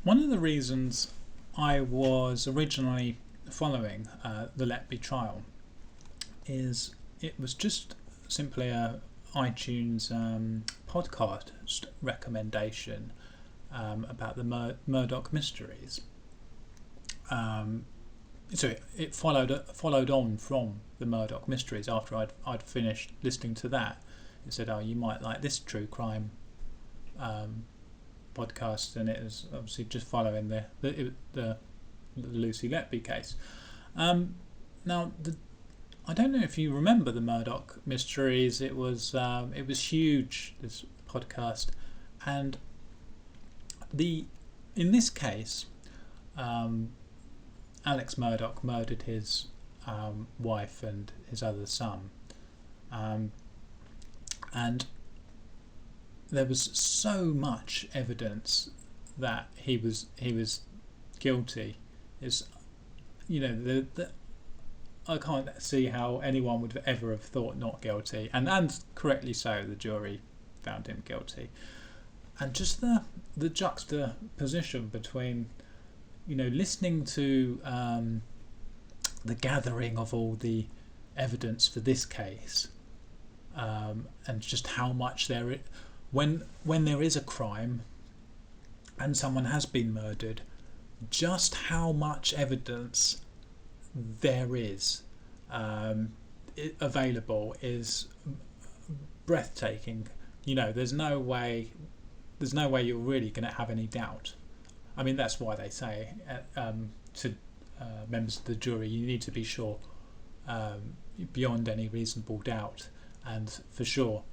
One of the reasons I was originally following the Letby trial is it was just simply a iTunes podcast recommendation about the Murdoch mysteries. So it followed on from the Murdoch mysteries. After I'd finished listening to that, it said, "Oh, you might like this true crime podcast," and it was obviously just following the Lucy Letby case. Now, I don't know if you remember the Murdoch mysteries. It was huge, this podcast, and in this case, Alex Murdoch murdered his wife and his other son, and there was so much evidence that he was guilty. I can't see how anyone would ever have thought not guilty, and correctly so. The jury found him guilty, and just the juxtaposition between listening to the gathering of all the evidence for this case, and just how much when there is a crime and someone has been murdered, just how much evidence there is available is breathtaking. There's no way you're really going to have any doubt. I mean, that's why they say to members of the jury, you need to be sure beyond any reasonable doubt, and for sure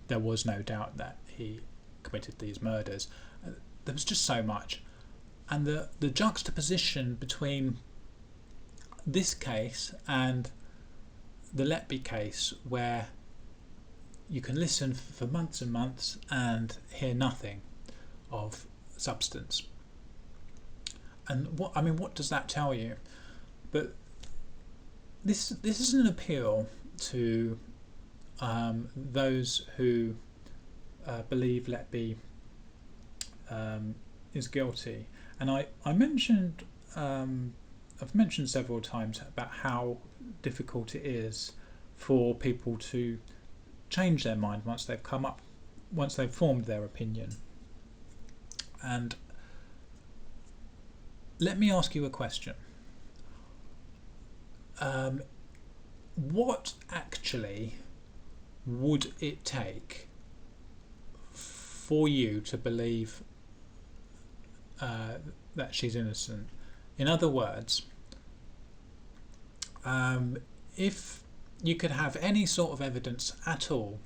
there was no doubt that he committed these murders. There was just so much, and the juxtaposition between this case and the Letby case, where you can listen for months and months and hear nothing of substance. And what does that tell you? But this is an appeal to those who believe Letby is guilty. And I mentioned I've mentioned several times about how difficult it is for people to change their mind once they've formed their opinion. And let me ask you a question. What actually would it take for you to believe that she's innocent? In other words, if you could have any sort of evidence at all,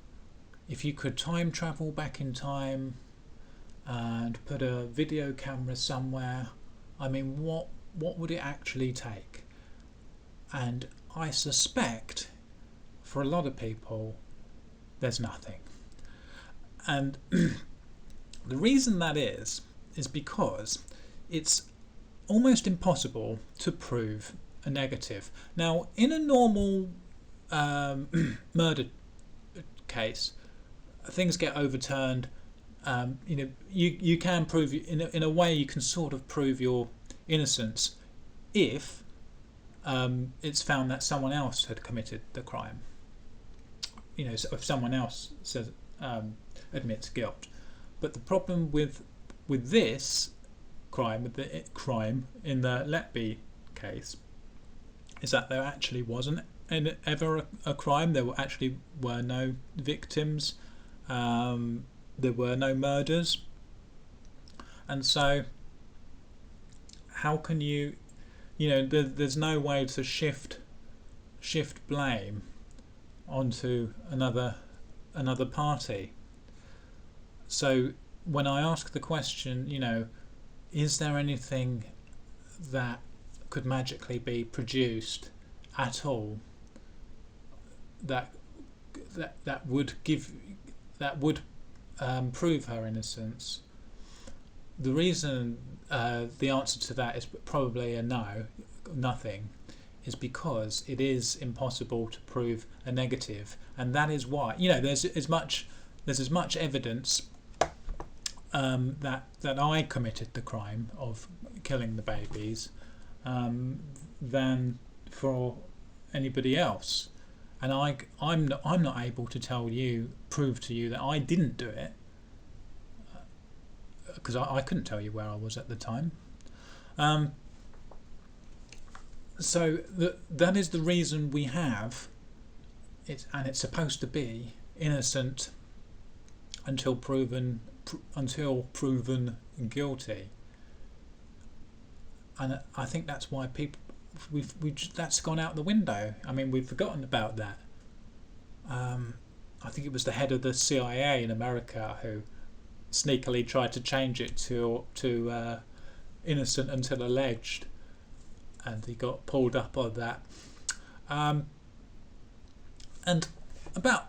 if you could time travel back in time and put a video camera somewhere, what would it actually take? And I suspect for a lot of people there's nothing. And the reason that is because it's almost impossible to prove a negative. Now, in a normal murder case, things get overturned. You can prove, in a way, you can sort of prove your innocence if it's found that someone else had committed the crime. So if someone else says admits guilt. But the problem with this crime, with the crime in the Letby case, is that there actually wasn't ever a crime. There were no victims. There were no murders, and so how can you? There's no way to shift blame onto another party. So when I ask the question, is there anything that could magically be produced at all that would prove her innocence? The reason, the answer to that is probably a no, nothing, is because it is impossible to prove a negative, and that is why there's as much evidence that I committed the crime of killing the babies than for anybody else. And I'm not able to prove to you that I didn't do it, because I couldn't tell you where I was at the time. So that is the reason we have it, and it's supposed to be innocent until proven guilty. And I think that's why people that's gone out the window. I mean, we've forgotten about that. I think it was the head of the CIA in America who sneakily tried to change it to innocent until alleged, and he got pulled up on that. And about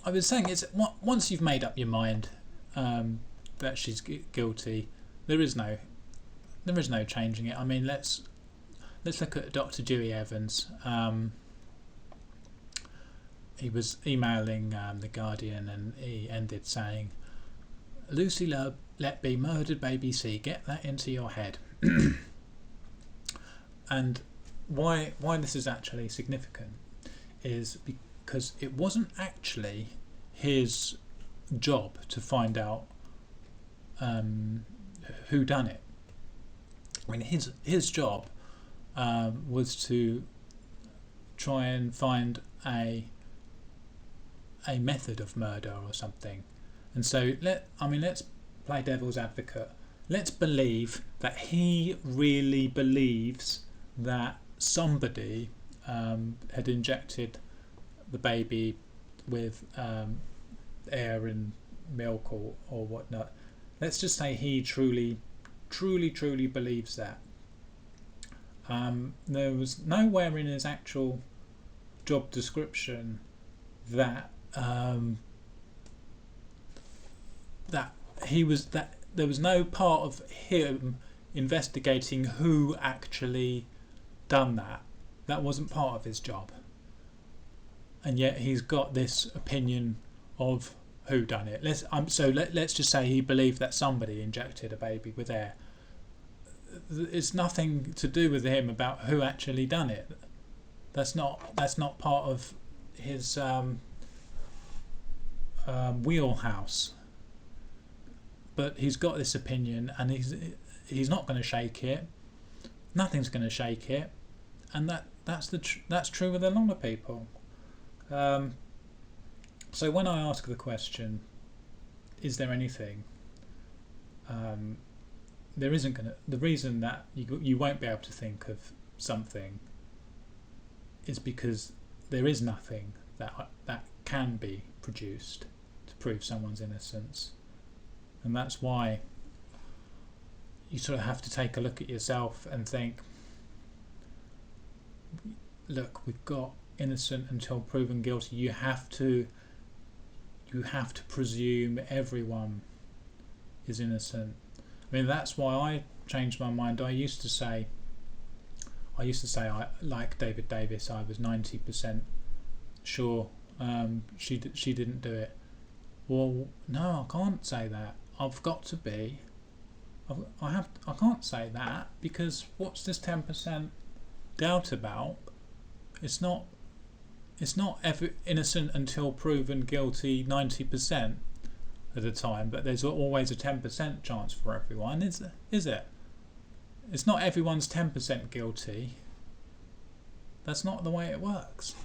I was saying, it's once you've made up your mind that she's guilty, there is no changing it. I mean, let's look at Dr. Dewey Evans. He was emailing the Guardian, and he ended saying, "Lucy Letby murdered baby C. Get that into your head." And why this is actually significant is because it wasn't actually his job to find out who done it. I mean, his job was to try and find a method of murder or something. And so let's play devil's advocate. Let's believe that he really believes that somebody had injected the baby with air and milk or whatnot. Let's just say he truly believes that. There was nowhere in his actual job description that there was no part of him investigating who actually done that. That wasn't part of his job, and yet he's got this opinion of who done it. Let's just say he believed that somebody injected a baby with air. It's nothing to do with him about who actually done it. That's not part of his wheelhouse. But he's got this opinion, and he's not going to shake it. Nothing's going to shake it, and that's true with a lot of people. So when I ask the question, is there anything? There isn't going to. The reason that you won't be able to think of something is because there is nothing that can be produced to prove someone's innocence. And that's why you sort of have to take a look at yourself and think, look, we've got innocent until proven guilty. You have to presume everyone is innocent. I mean, that's why I changed my mind. I used to say I like David Davis. I was 90% sure she didn't do it. Well, no, I can't say that. I've got to be. I can't say that, because what's this 10% doubt about? It's not ever innocent until proven guilty 90% of the time, but there's always a 10% chance for everyone, is it? It's not everyone's 10% guilty. That's not the way it works.